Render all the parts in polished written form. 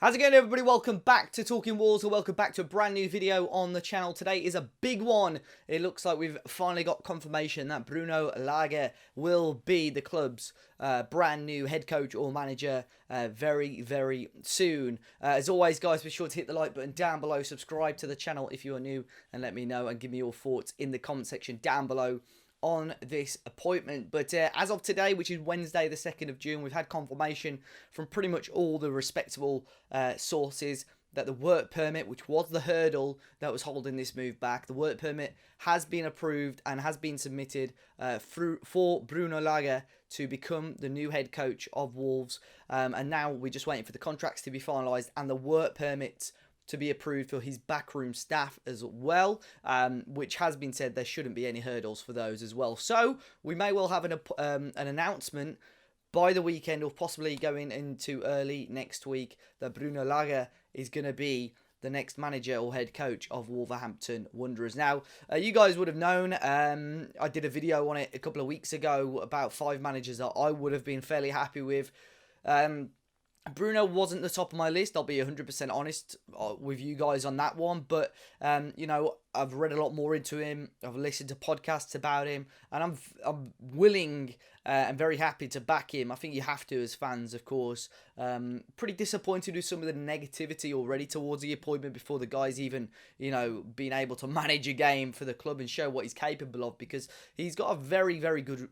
How's it going, everybody? Welcome back to Talking Wolves, or welcome back to a brand new video on the channel. Today is a big one. It looks like we've finally got confirmation that Bruno Lage will be the club's brand new head coach or manager very, very soon. As always, guys, be sure to hit the like button down below. Subscribe to the channel if you are new, and let me know and give me your thoughts in the comment section down below on this appointment. But as of today, which is Wednesday the 2nd of June, we've had confirmation from pretty much all the respectable sources that the work permit, which was the hurdle that was holding this move back, the work permit has been approved and has been submitted for Bruno Lage to become the new head coach of Wolves. And now we're just waiting for the contracts to be finalised and the work permits to be approved for his backroom staff as well, which has been said there shouldn't be any hurdles for those as well. So we may well have an announcement by the weekend, or possibly going into early next week, that Bruno Lage is going to be the next manager or head coach of Wolverhampton Wanderers. Now, you guys would have known, I did a video on it a couple of weeks ago about 5 managers that I would have been fairly happy with. Bruno wasn't the top of my list. I'll be 100% honest with you guys on that one. But, you know, I've read a lot more into him. I've listened to podcasts about him. And I'm willing and very happy to back him. I think you have to as fans, of course. Pretty disappointed with some of the negativity already towards the appointment before the guy's even, you know, being able to manage a game for the club and show what he's capable of. Because he's got a very, very good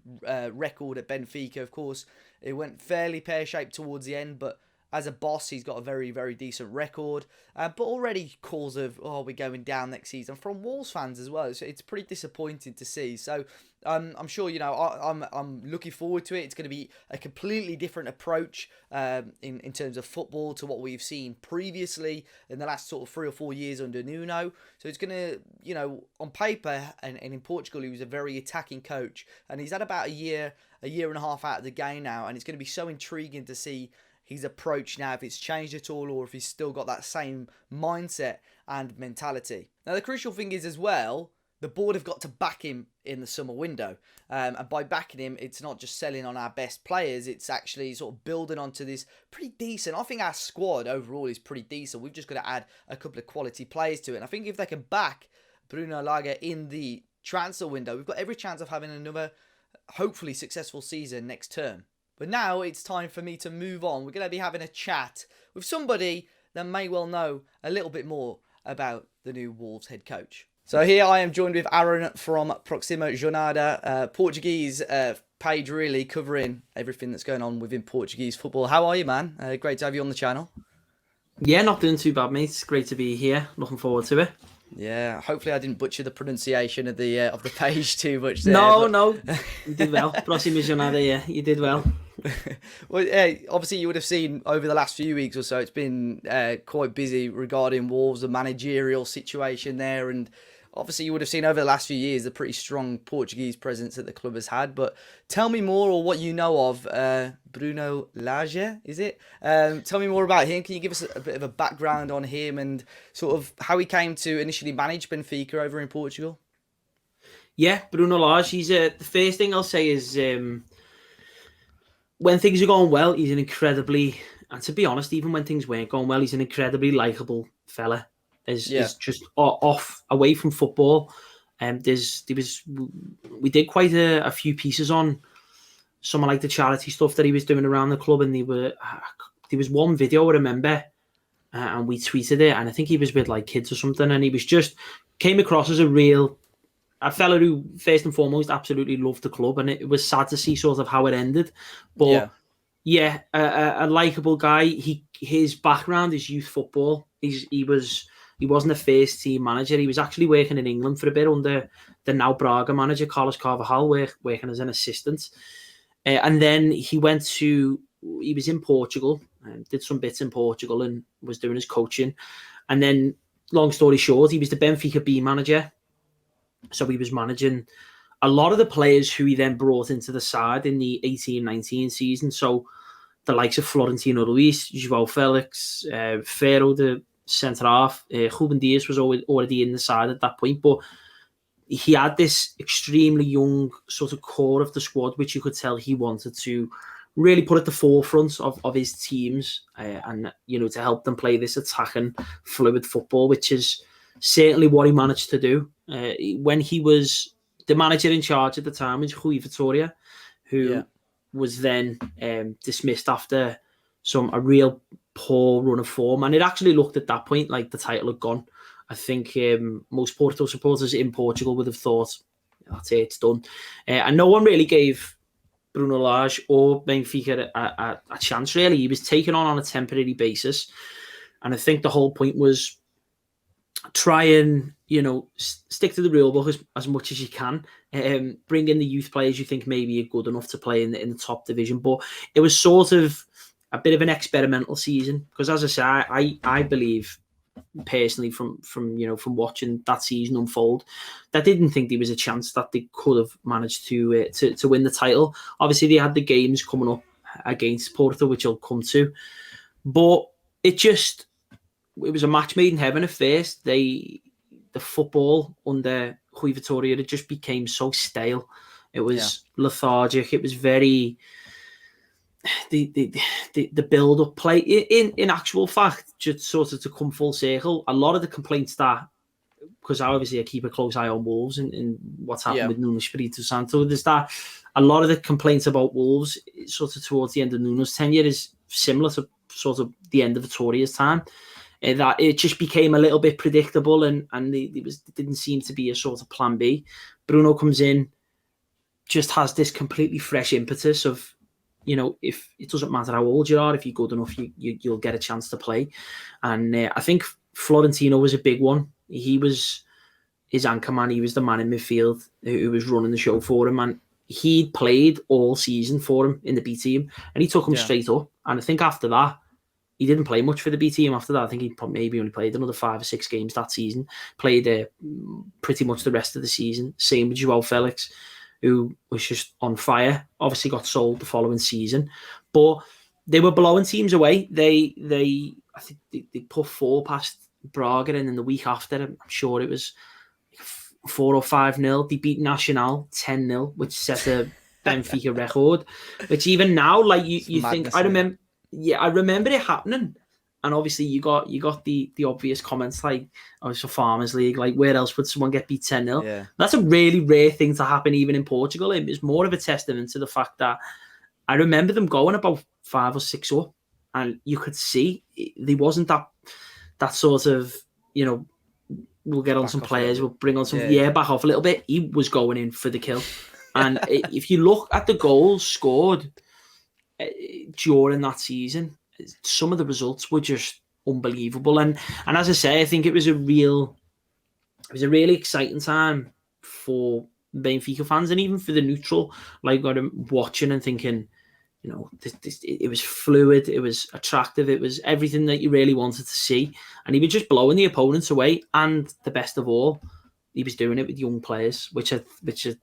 record at Benfica. Of course, it went fairly pear-shaped towards the end, but as a boss, he's got a very, very decent record. But already calls of, oh, we're going down next season from Wolves fans as well. So it's pretty disappointing to see. So I'm sure, you know, I'm looking forward to it. It's going to be a completely different approach in terms of football to what we've seen previously in the last sort of 3 or 4 years under Nuno. So it's going to, you know, on paper and in Portugal, he was a very attacking coach. And he's had about a year and a half out of the game now. And it's going to be so intriguing to see his approach now, if it's changed at all or if he's still got that same mindset and mentality. Now, the crucial thing is as well, the board have got to back him in the summer window. And by backing him, it's not just selling on our best players, it's actually sort of building onto this pretty decent. I think our squad overall is pretty decent. We've just got to add a couple of quality players to it. And I think if they can back Bruno Lage in the transfer window, we've got every chance of having another hopefully successful season next term. But now it's time for me to move on. We're going to be having a chat with somebody that may well know a little bit more about the new Wolves head coach. So here I am joined with Aaron from Próxima Jornada, Portuguese page, really covering everything that's going on within Portuguese football. How are you, man? Great to have you on the channel. Yeah, not doing too bad, mate. It's great to be here. Looking forward to it. Yeah, hopefully I didn't butcher the pronunciation of the page too much there. No, you did well. Próxima Jornada, yeah, you did well. Well, yeah, obviously you would have seen over the last few weeks or so, it's been quite busy regarding Wolves, the managerial situation there, and obviously you would have seen over the last few years the pretty strong Portuguese presence that the club has had. But tell me more, or what you know of Bruno Lage, is it? Tell me more about him. Can you give us a bit of a background on him and sort of how he came to initially manage Benfica over in Portugal? Yeah, Bruno Lage, he's the first thing I'll say is when things are going well, he's an incredibly, and to be honest, even when things weren't going well, he's an incredibly likeable fella. Is just off away from football. We did quite a few pieces on some of like the charity stuff that he was doing around the club, and there was one video I remember, and we tweeted it, and I think he was with like kids or something, and he was just came across as a fella who first and foremost absolutely loved the club, and it was sad to see sort of how it ended. But yeah, a likable guy. His background is youth football. He wasn't a first team manager. He was actually working in England for a bit under the now Braga manager, Carlos Carvalhal, working as an assistant. And then he was in Portugal, and did some bits in Portugal and was doing his coaching. And then, long story short, he was the Benfica B manager. So he was managing a lot of the players who he then brought into the side in the 18-19 season. So the likes of Florentino Luis, João Felix, Ferro, the centre half, Ruben Dias was already in the side at that point, but he had this extremely young sort of core of the squad, which you could tell he wanted to really put at the forefront of his teams, and to help them play this attacking, fluid football, which is certainly what he managed to do. When he was the manager in charge at the time was Rui Vitória, who was then dismissed after a real poor run of form, and it actually looked at that point like the title had gone. I think most Porto supporters in Portugal would have thought, that's it, it's done. And no one really gave Bruno Lage or Benfica a chance, really. He was taken on a temporary basis. And I think the whole point was try and, stick to the rule book as much as you can. Bring in the youth players you think maybe are good enough to play in the top division. But it was sort of a bit of an experimental season. Because as I say, I believe personally from watching that season unfold, that I didn't think there was a chance that they could have managed to win the title. Obviously, they had the games coming up against Porto, which I'll come to, but it was a match made in heaven at first. The football under Rui Vitória, it just became so stale. It was lethargic. It was very the build-up play. In actual fact, just sort of to come full circle, a lot of the complaints that, because obviously I keep a close eye on Wolves and what's happened with Nuno Espírito Santo, there's that a lot of the complaints about Wolves sort of towards the end of Nuno's tenure is similar to sort of the end of Vitória's time. That it just became a little bit predictable and there didn't seem to be a sort of plan B. Bruno comes in, just has this completely fresh impetus of, if it doesn't matter how old you are, if you're good enough, you'll get a chance to play. And I think Florentino was a big one. He was his anchor man. He was the man in midfield who was running the show for him. And he'd played all season for him in the B team. And he took him straight up. And I think after that, he didn't play much for the B team after that. I think he maybe only played another 5 or 6 games that season. Played pretty much the rest of the season. Same with João Felix, who was just on fire. Obviously got sold the following season. But they were blowing teams away. I think they put 4 past Braga, and then the week after, I'm sure it was 4 or 5-0. They beat Nacional 10-0, which set a Benfica record. Which even now, like you think, I remember it happening. And obviously you got the obvious comments like, oh, it's a Farmers League. Like, where else would someone get beat 10-0? Yeah. That's a really rare thing to happen even in Portugal. It was more of a testament to the fact that I remember them going about 5 or 6 up, and you could see there wasn't that sort of, we'll get on some players, we'll bring on some, back off a little bit. He was going in for the kill. And if you look at the goals scored during that season, some of the results were just unbelievable. And as I say, I think it was a really exciting time for Benfica fans and even for the neutral, like watching and thinking, it was fluid, it was attractive, it was everything that you really wanted to see. And he was just blowing the opponents away. And the best of all, he was doing it with young players, which I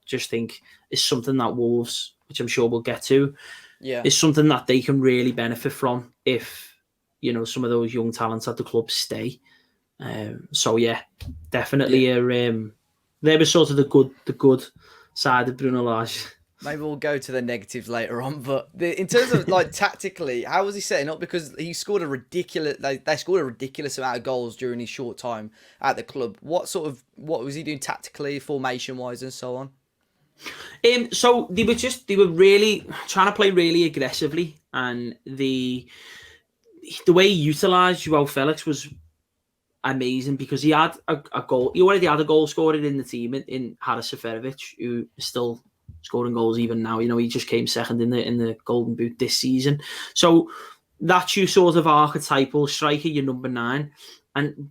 just think is something that Wolves, which I'm sure we'll get to, is something that they can really benefit from if, some of those young talents at the club stay. Definitely there was sort of the good side of Bruno Lage. Maybe we'll go to the negatives later on, but in terms of like tactically, how was he setting up? Because he scored they scored a ridiculous amount of goals during his short time at the club. What was he doing tactically, formation wise, and so on? So they were really trying to play really aggressively, and the way he utilised João Felix was amazing because he had a goal. He already had a goal scorer in the team in Haris Seferovic, who is still scoring goals even now. He just came second in the Golden Boot this season. So that's your sort of archetypal striker, your number 9.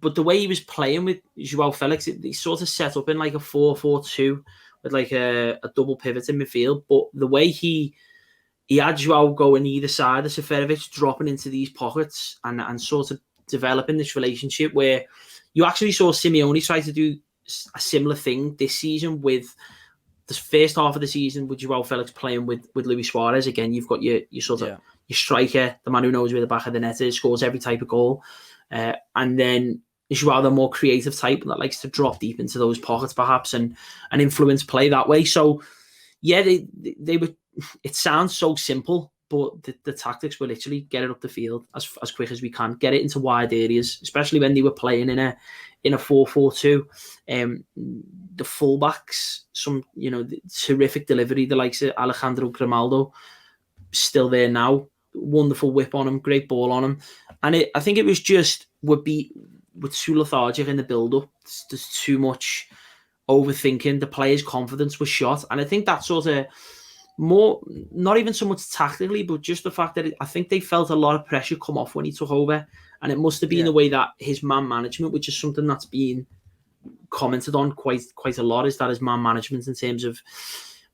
But the way he was playing with João Felix, he sort of set up in like a 4-4-2 with like a double pivot in midfield. But the way he had João going either side of Seferovic, dropping into these pockets and sort of developing this relationship where you actually saw Simeone try to do a similar thing this season with the first half of the season with João Felix playing with Luis Suarez. Again, you've got your sort of your striker, the man who knows where the back of the net is, scores every type of goal. And then João, the more creative type that likes to drop deep into those pockets perhaps and influence play that way. So, they were, it sounds so simple, but the tactics were literally get it up the field as quick as we can, get it into wide areas, especially when they were playing in a 4-4-2. The fullbacks, some terrific delivery, the likes of Alejandro Grimaldo, still there now. Wonderful whip on him, great ball on him, and I think it was just we're too lethargic in the build up. There's too much overthinking. The players' confidence was shot, and I think that sort of more, not even so much tactically, but just the fact that I think they felt a lot of pressure come off when he took over, and it must have been the way that his man management, which is something that's been commented on quite a lot, is that his man management in terms of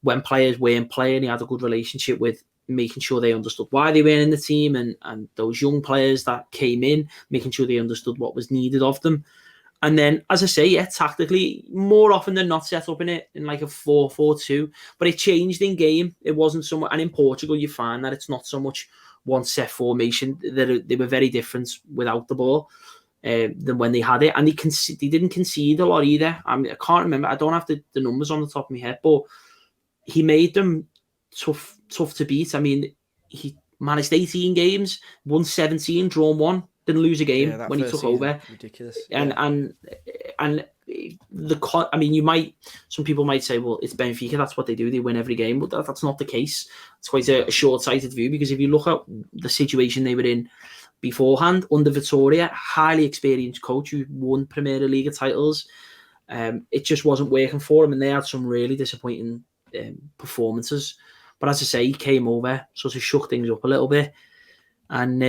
when players weren't playing, he had a good relationship with making sure they understood why they were in the team, and those young players that came in, making sure they understood what was needed of them. And then, as I say, tactically, more often than not, set up in like a 4-4-2. But it changed in game. It wasn't so much. And in Portugal, you find that it's not so much one set formation. They were very different without the ball than when they had it. And they didn't concede a lot either. I mean, I can't remember. I don't have the numbers on the top of my head, but he made them tough to beat. I mean, he managed 18 games, won 17, drawn 1. Didn't lose a game when he took over. Ridiculous. And I mean, some people might say, well, it's Benfica, that's what they do, they win every game, but that's not the case. It's quite a short-sighted view, because if you look at the situation they were in beforehand, under Vitória, highly experienced coach who won Primeira Liga titles, it just wasn't working for him, and they had some really disappointing performances. But as I say, he came over, sort of shook things up a little bit, and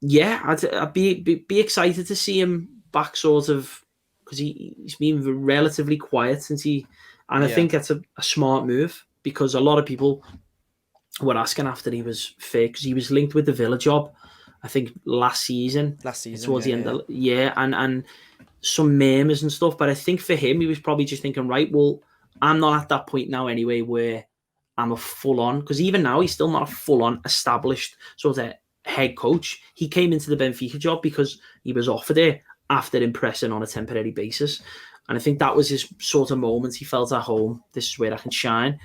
I'd be excited to see him back, sort of, because he's been relatively quiet since I think that's a smart move, because a lot of people were asking after he was fit, because he was linked with the Villa job, I think last season towards the end of and some memes and stuff. But I think for him, he was probably just thinking, right, well, I'm not at that point now anyway where I'm a full-on, because even now he's still not a full-on established sort of head coach. He came into the Benfica job because he was offered it after impressing on a temporary basis, and I think that was his sort of moment. He felt at home. This is where I can shine.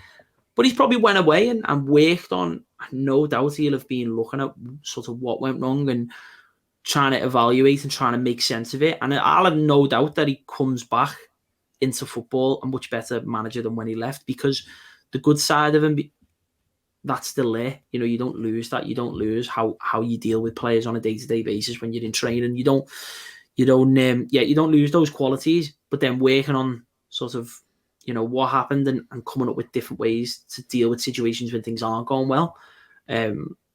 But he's probably went away and worked on. No doubt he'll have been looking at sort of what went wrong and trying to evaluate and trying to make sense of it. And I'll have no doubt that he comes back into football a much better manager than when he left, because the good side of him, that's still there. You don't lose that. You don't lose how you deal with players on a day-to-day basis when you're in training. You don't lose those qualities. But then working on sort of, what happened and coming up with different ways to deal with situations when things aren't going well.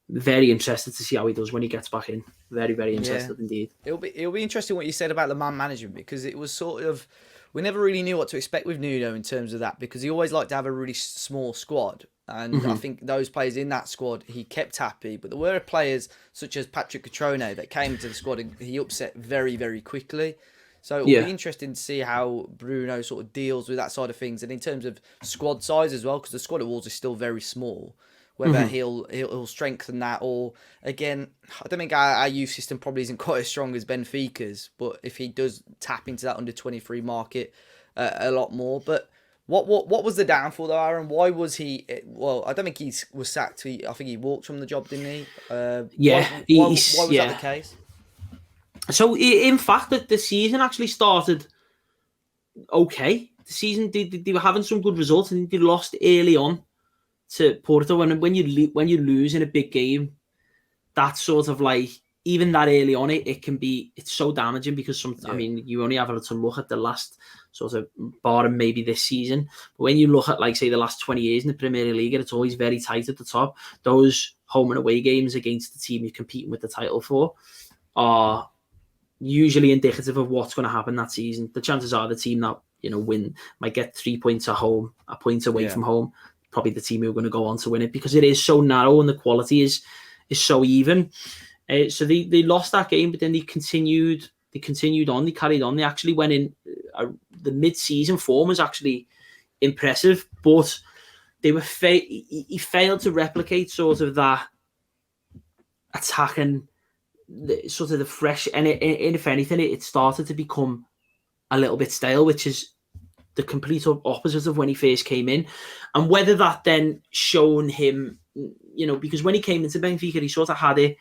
Very interested to see how he does when he gets back in. Very, very interested indeed. It'll be interesting what you said about the man management, because it was sort of, we never really knew what to expect with Nuno in terms of that, because he always liked to have a really small squad. And I think those players in that squad, he kept happy. But there were players such as Patrick Catrone that came into the squad and he upset very, very quickly. So it'll be interesting to see how Bruno sort of deals with that side of things. And in terms of squad size as well, because the squad at Wolves is still very small, whether he'll strengthen that, or, again, I don't think our youth system probably isn't quite as strong as Benfica's, but if he does tap into that under 23 market a lot more. But what was the downfall though, Aaron? Why was he? Well, I don't think he was sacked. I think he walked from the job, didn't he? Why was that the case? So, in fact, the season actually started okay. The season, they were having some good results, and they lost early on to Porto. And when you lose in a big game, that's sort of like, even that early on, it's so damaging, because I mean, you only have to look at the last sort of bottom, maybe this season. But when you look at, like, say, the last 20 years in the Premier League, it's always very tight at the top. Those home and away games against the team you're competing with the title for are usually indicative of what's going to happen that season. The chances are the team that win might get 3 points at home, a point away from home, probably the team who are going to go on to win it, because it is so narrow and the quality is so even. So they lost that game, but then they continued on. They carried on. They actually went in. The mid-season form was actually impressive, but they were he failed to replicate sort of that attacking, sort of the fresh. And if anything, it started to become a little bit stale, which is the complete opposite of when he first came in. And whether that then shown him because when he came into Benfica, he sort of had it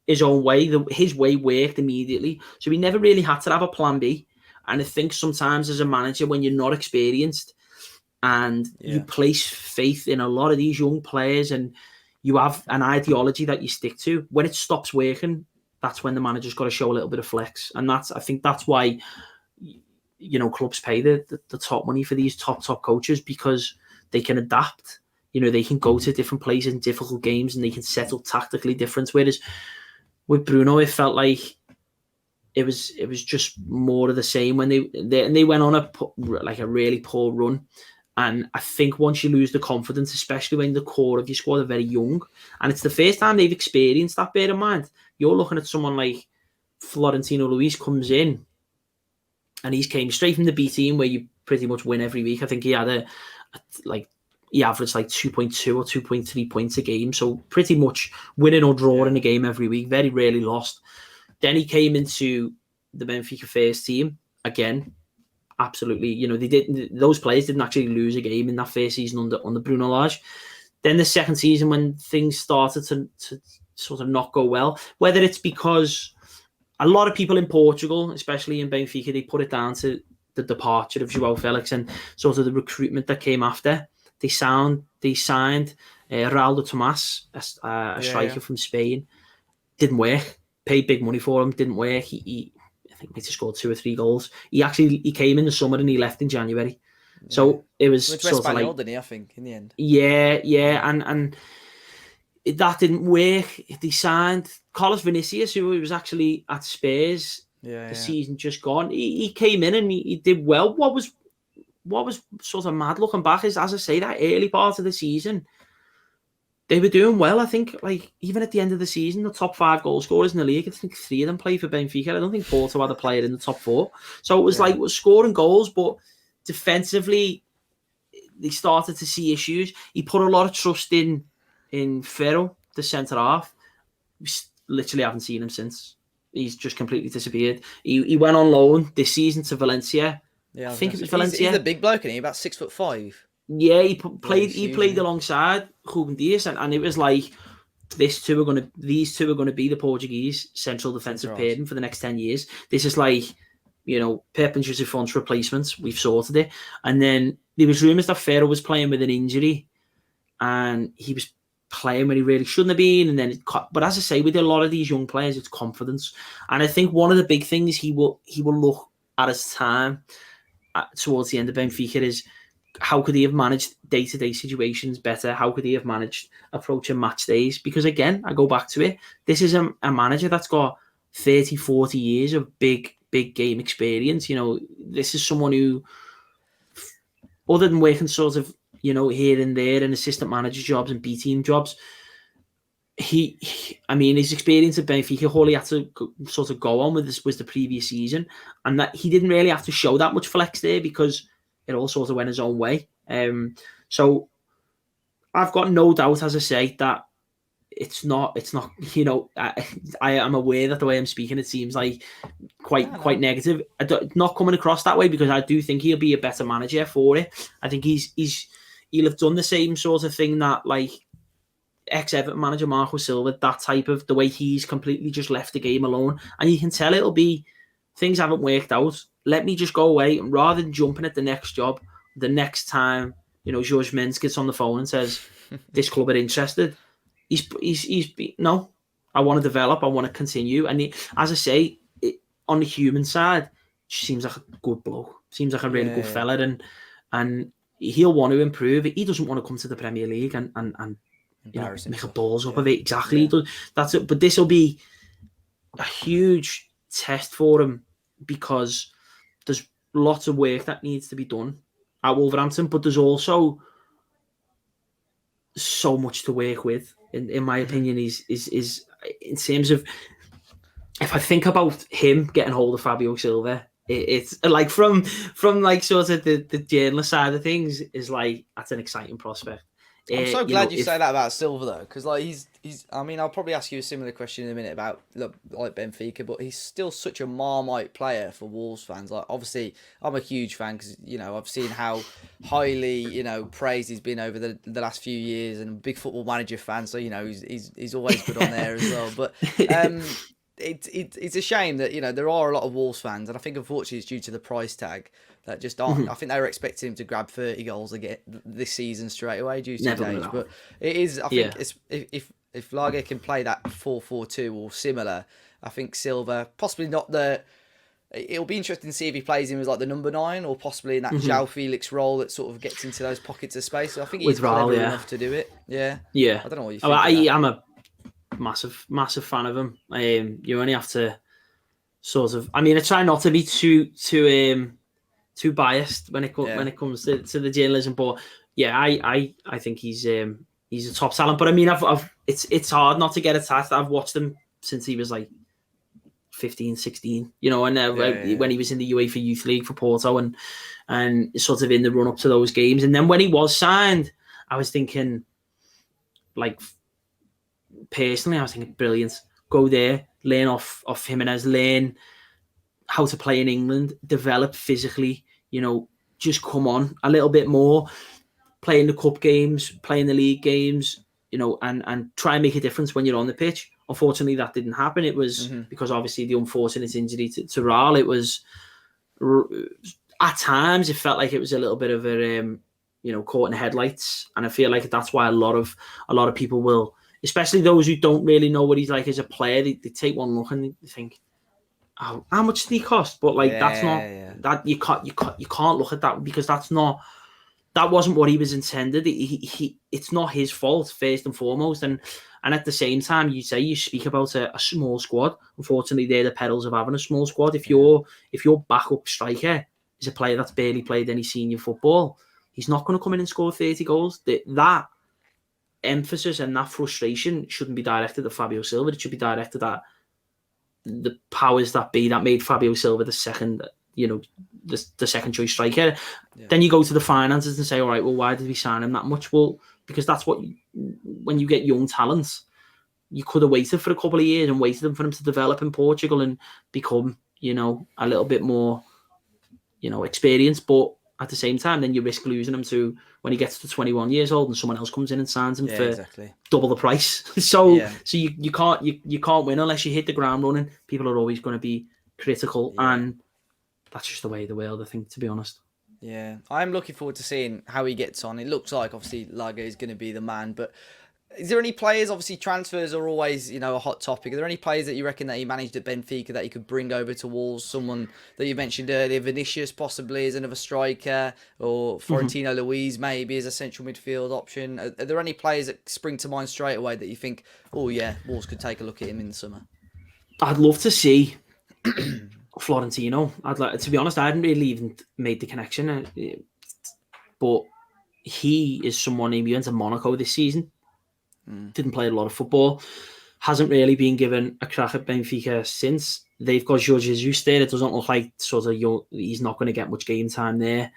his own way. His way worked immediately. So he never really had to have a plan B. And I think sometimes as a manager, when you're not experienced and you place faith in a lot of these young players and you have an ideology that you stick to, when it stops working, that's when the manager's got to show a little bit of flex. And I think that's why, clubs pay the top money for these top coaches, because they can adapt. They can go to different places in difficult games and they can settle tactically different. Whereas with Bruno, it felt like it was just more of the same when they went on a really poor run. And I think once you lose the confidence, especially when the core of your squad are very young, and it's the first time they've experienced that, bear in mind, you're looking at someone like Florentino Luis comes in and he's came straight from the B team where you pretty much win every week. I think he had he averaged 2.2 or 2.3 points a game. So pretty much winning or drawing a game every week, very rarely lost. Then he came into the Benfica first team again. Absolutely, those players didn't actually lose a game in that first season under Bruno Lage. Then the second season, when things started to sort of not go well, whether it's because a lot of people in Portugal, especially in Benfica, they put it down to the departure of João Felix and sort of the recruitment that came after. They signed Raul Tomás, a striker from Spain. Didn't work. Paid big money for him. Didn't work. I think he scored 2 or 3 goals. He came in the summer and he left in January. Yeah. So it was sort of like, didn't he, I think, in the end. Yeah, and that didn't work. They signed Carlos Vinicius, who was actually at Spurs. The season just gone. He came in and he did well. What was sort of mad looking back is, as I say, that early part of the season, they were doing well. I think, even at the end of the season, the top 5 goal scorers in the league, I think 3 of them played for Benfica. I don't think Porto had a player in the top 4. So it was it was scoring goals, but defensively, they started to see issues. He put a lot of trust in Ferro, the centre half. We literally haven't seen him since. He's just completely disappeared. He went on loan this season to Valencia. Yeah, I think it was Valencia. He's a big bloke, isn't he? About 6'5". Yeah, he played alongside Ruben Dias, and it was like these two are going to be the Portuguese central defensive pairing for the next 10 years. This is Pep and Jose Fonte's replacements. We've sorted it. And then there was rumours that Ferro was playing with an injury, and he was playing when he really shouldn't have been. And then, but as I say, with a lot of these young players, it's confidence. And I think one of the big things he will look at his time towards the end of Benfica is, how could he have managed day-to-day situations better? How could he have managed approaching match days? Because again, I go back to it. This is a manager that's got 30, 40 years of big game experience. This is someone who, other than working sort of, here and there in assistant manager jobs and B team jobs, his experience at Benfica, all he had to sort of go on with this was the previous season, and that he didn't really have to show that much flex there because it all sort of went his own way. So I've got no doubt, as I say, that it's not. I am aware that the way I'm speaking, it seems like quite negative. Not coming across that way, because I do think he'll be a better manager for it. I think he'll have done the same sort of thing that ex-Everton manager Marco Silva, that type of, the way he's completely just left the game alone, and you can tell it'll be, things haven't worked out, let me just go away, and rather than jumping at the next job, the next time Jorge Mendes gets on the phone and says this club are interested, he's no, I want to develop, I want to continue. And as I say, on the human side, seems like a good bloke, seems like a really good fella, and he'll want to improve. He doesn't want to come to the Premier League and make a balls up of it. Exactly. Yeah. That's it. But this will be a huge test for him, because there's lots of work that needs to be done at Wolverhampton, but there's also so much to work with. In my opinion, is in terms of, if I think about him getting hold of Fabio Silva, it's like from sort of the journalist side of things, is that's an exciting prospect. I'm so glad you say that about Silva though, because like he's. I mean, I'll probably ask you a similar question in a minute about like Benfica, but he's still such a Marmite player for Wolves fans. Like, obviously, I'm a huge fan because I've seen how highly praised he's been over the last few years, and I'm a big Football Manager fan, so he's always good on there as well. But it's a shame that there are a lot of Wolves fans, and I think unfortunately it's due to the price tag that just aren't. I think they were expecting him to grab 30 goals again this season straight away due to his age, but it is. I think if Lage can play that 4-4-2 or similar, I think Silva possibly not the. It'll be interesting to see if he plays him as like the number 9 or possibly in that João Felix role that sort of gets into those pockets of space. So I think he's clever enough to do it. Yeah. Yeah. I don't know what you think. I'm a massive fan of him. You only have to sort of. I mean, I try not to be too biased when it comes to the journalism, but yeah, I think he's a top talent. But I mean, it's hard not to get attached. I've watched him since he was like 15, 16, and when he was in the UEFA Youth League for Porto and sort of in the run up to those games. And then when he was signed, I was thinking, like, personally, I was thinking, brilliant, go there, learn off Jimenez, learn how to play in England, develop physically, just come on a little bit more, play in the cup games, play in the league games, and try and make a difference when you're on the pitch. Unfortunately, that didn't happen. It was because obviously the unfortunate injury to Raul. It was at times it felt like it was a little bit of a caught in the headlights, and I feel like that's why a lot of people will, especially those who don't really know what he's like as a player, they take one look and they think, oh, how much did he cost? But like that's not that you can't look at that because that wasn't what he was intended. It's not his fault first and foremost, and at the same time, you speak about a small squad. Unfortunately, they're the perils of having a small squad. If your backup striker is a player that's barely played any senior football, he's not going to come in and score 30 goals. That emphasis and that frustration shouldn't be directed at Fabio Silva. It should be directed at the powers that be that made Fabio Silva the second, the second choice striker. Yeah. Then you go to the finances and say, all right, well, why did we sign him that much? Well, because that's when you get young talents, you could have waited for a couple of years and waited for him to develop in Portugal and become, a little bit more, experienced. But at the same time, then you risk losing him to when he gets to 21 years old and someone else comes in and signs him for double the price. So you can't win unless you hit the ground running. People are always going to be critical, and that's just the way of the world, I think, to be honest. Yeah, I'm looking forward to seeing how he gets on. It looks like obviously Lage is going to be the man, but is there any players? Obviously, transfers are always a hot topic. Are there any players that you reckon that he managed at Benfica that he could bring over to Wolves? Someone that you mentioned earlier, Vinicius possibly as another striker, or Florentino Luis maybe as a central midfield option. Are there any players that spring to mind straight away that you think, oh yeah, Wolves could take a look at him in the summer? I'd love to see Florentino. To be honest, I hadn't really even made the connection, but he is someone. He went to Monaco this season. Didn't play a lot of football. Hasn't really been given a crack at Benfica since. They've got Jorge Jesus there. It doesn't look like he's not going to get much game time there.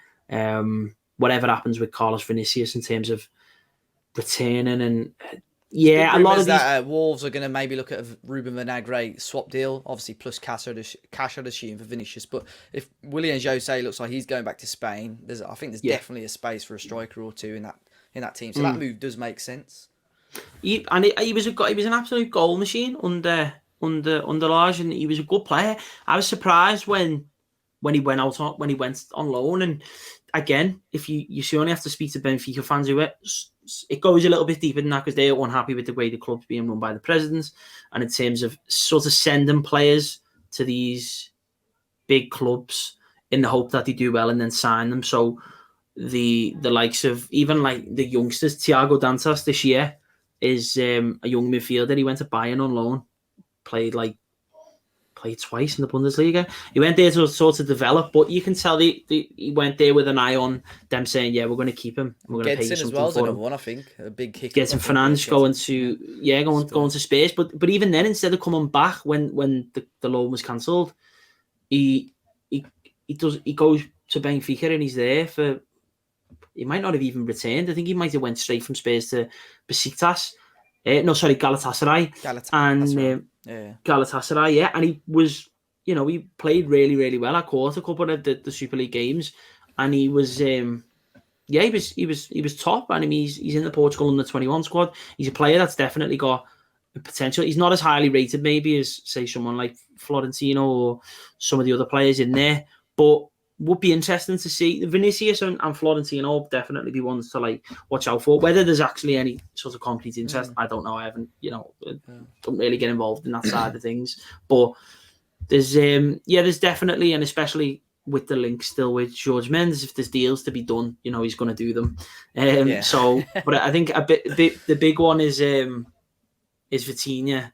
Whatever happens with Carlos Vinicius in terms of returning and. Yeah, a lot of these Wolves are going to maybe look at a Ruben Vinagre swap deal, obviously plus cash I'd assume for Vinicius. But if Willian Jose looks like he's going back to Spain, I think there's definitely a space for a striker or two in that team. So that move does make sense. He was an absolute goal machine under Lage, and he was a good player. I was surprised when he went on loan, and again, if you only have to speak to Benfica fans who it goes a little bit deeper than that because they're unhappy with the way the club's being run by the presidents, and in terms of sort of sending players to these big clubs in the hope that they do well and then sign them. So the likes of even like the youngsters, Thiago Dantas this year is a young midfielder. He went to Bayern on loan, played twice in the Bundesliga. He went there to sort of develop, but you can tell he went there with an eye on them saying, yeah, we're going to keep him. We're going to pay you something for him. One, I think. A big kick. Getting Fernandes going to Spurs. But even then, instead of coming back when the loan was cancelled, he goes to Benfica and he's there for he might not have even returned. I think he might have went straight from Spurs to Besiktas. Galatasaray. And Galatasaray, yeah. And he was, he played really, really well. I caught a couple of the Super League games, and he was, he was top. And he's in the Portugal under-21 squad. He's a player that's definitely got potential. He's not as highly rated maybe as, say, someone like Florentino or some of the other players in there, but would be interesting to see. Vinicius and Florentino will definitely be ones to like watch out for. Whether there's actually any sort of concrete interest, I don't know. I haven't, don't really get involved in that side of things. But there's definitely, and especially with the link still with George Mendes, if there's deals to be done, he's going to do them. So, but I think the big one is Vitinha,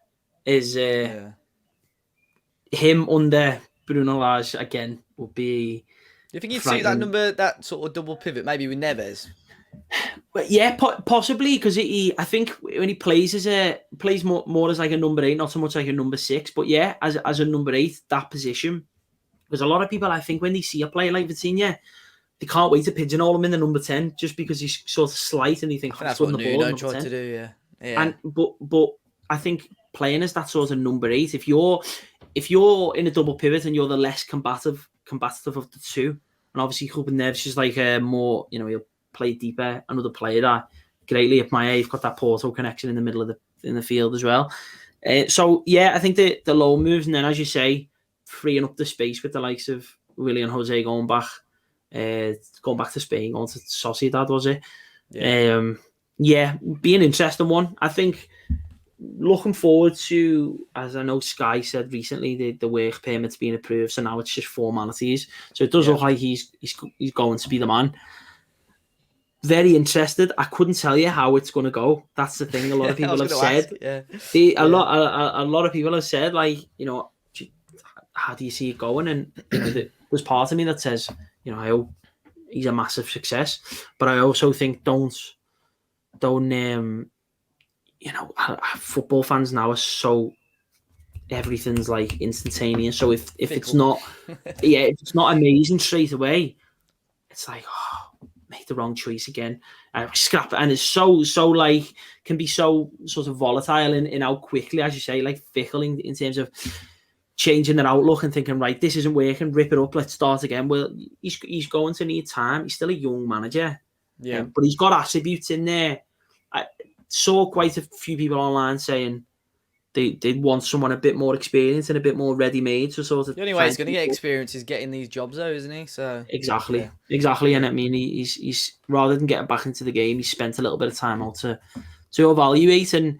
him under Bruno Lage again would be. Do you think you'd see that number, that sort of double pivot, maybe with Neves? But yeah, possibly, because I think when he plays plays more as like a number 8, not so much like a number 6, but yeah, as a number 8, that position. Because a lot of people, I think, when they see a player like Vitinha, they can't wait to pigeonhole him in the number 10 just because he's sort of slight and they think that's what Nuno tried to do. Yeah. And but I think playing as that sort of number 8, if you're in a double pivot and you're the less combative of the two, and obviously Ruben Neves is like a more, he'll play deeper, another player that greatly admire. You've got that Porto connection in the middle of the field as well. So yeah, I think the low moves, and then as you say, freeing up the space with the likes of Willian Jose going back to Spain, going to Sociedad, was it? Be an interesting one. I think looking forward to, as I know Sky said recently, the work permit's being approved, so now it's just formalities. So it does look like he's going to be the man. Very interested. I couldn't tell you how it's going to go. That's the thing. A lot of people have said. A lot of people have said, like, how do you see it going? And there's part of me that says, I hope he's a massive success, but I also think don't. Football fans now are so, everything's like instantaneous. So if it's not, if it's not amazing straight away, it's like, make the wrong choice again, scrap it. And it's so like, can be so sort of volatile in how quickly, as you say, like fickle in terms of changing their outlook and thinking, right, this isn't working, rip it up, let's start again. Well, he's going to need time. He's still a young manager, but he's got attributes in there. I saw quite a few people online saying they want someone a bit more experienced and a bit more ready-made. So sort of the only way he's going to get experience is getting these jobs, though, isn't he? So exactly. And I mean, he's rather than getting back into the game, he's spent a little bit of time out to evaluate and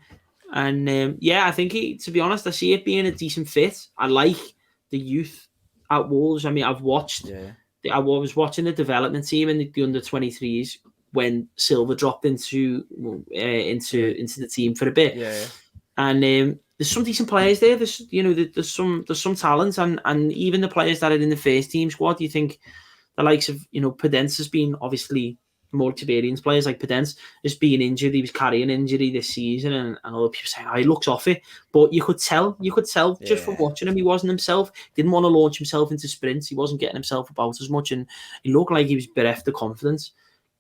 I think to be honest, I see it being a decent fit. I like the youth at Wolves. I mean, I was watching the development team in the under-23s when Silva dropped into the team for a bit, and there's some decent players there. There's some talent, and even the players that are in the first team squad. You think the likes of Podence has been obviously more experienced players like Podence has been injured. He was carrying injury this season, and other people saying, he looks off it, but you could tell just from watching him, he wasn't himself. Didn't want to launch himself into sprints. He wasn't getting himself about as much, and he looked like he was bereft of confidence.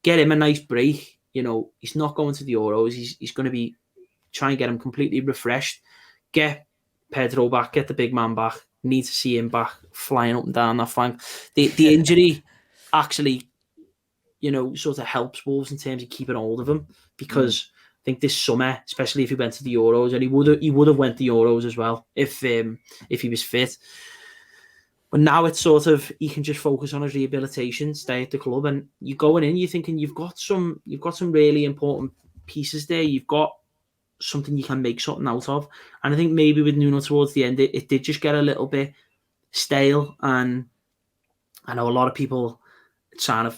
Get him a nice break. He's not going to the Euros. He's going to be trying to get him completely refreshed. Get Pedro back. Get the big man back. Need to see him back flying up and down that flank. The injury actually, sort of helps Wolves in terms of keeping hold of him, because I think this summer, especially if he went to the Euros, and he would have went to the Euros as well if he was fit. But now it's sort of, he can just focus on his rehabilitation, stay at the club, and you're going in, you're thinking you've got some really important pieces there. You've got something you can make something out of. And I think maybe with Nuno towards the end, it did just get a little bit stale. And I know a lot of people trying to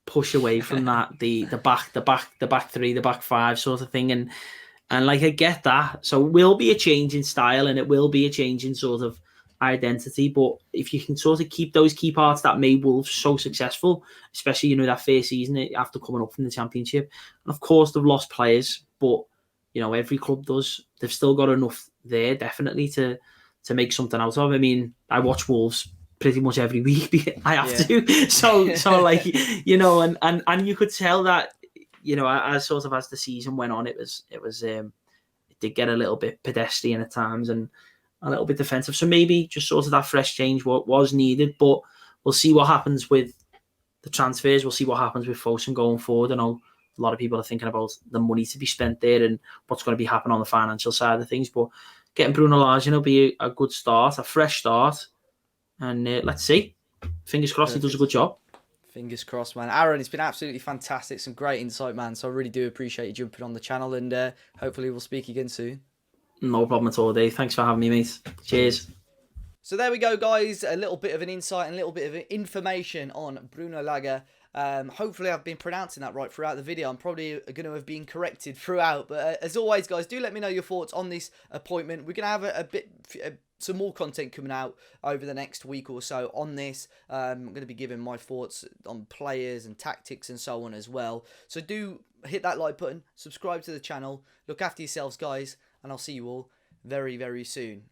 push away from that, the back three, the back five sort of thing. And like, I get that. So it will be a change in style, and it will be a change in sort of identity, but if you can sort of keep those key parts that made Wolves so successful, especially that first season after coming up from the Championship, and of course they've lost players, but every club does, they've still got enough there definitely to make something out of. I mean, I watch Wolves pretty much every week. I have Yeah. to. So like, you know, and you could tell that, you know, as sort of as the season went on, it did get a little bit pedestrian at times and a little bit defensive. So maybe just sort of that fresh change was needed. But we'll see what happens with the transfers. We'll see what happens with Fosun going forward. I know a lot of people are thinking about the money to be spent there and what's going to be happening on the financial side of things. But getting Bruno Lage will be a good start, a fresh start. And let's see. Fingers crossed he does a good job. Fingers crossed, man. Aaron, it's been absolutely fantastic. Some great insight, man. So I really do appreciate you jumping on the channel, and hopefully we'll speak again soon. No problem at all, Dave. Thanks for having me, mate. Cheers. So there we go, guys. A little bit of an insight and a little bit of information on Bruno Lage. Hopefully I've been pronouncing that right throughout the video. I'm probably going to have been corrected throughout. But as always, guys, do let me know your thoughts on this appointment. We're going to have some more content coming out over the next week or so on this. I'm going to be giving my thoughts on players and tactics and so on as well. So do hit that like button, subscribe to the channel, look after yourselves, guys, and I'll see you all very, very soon.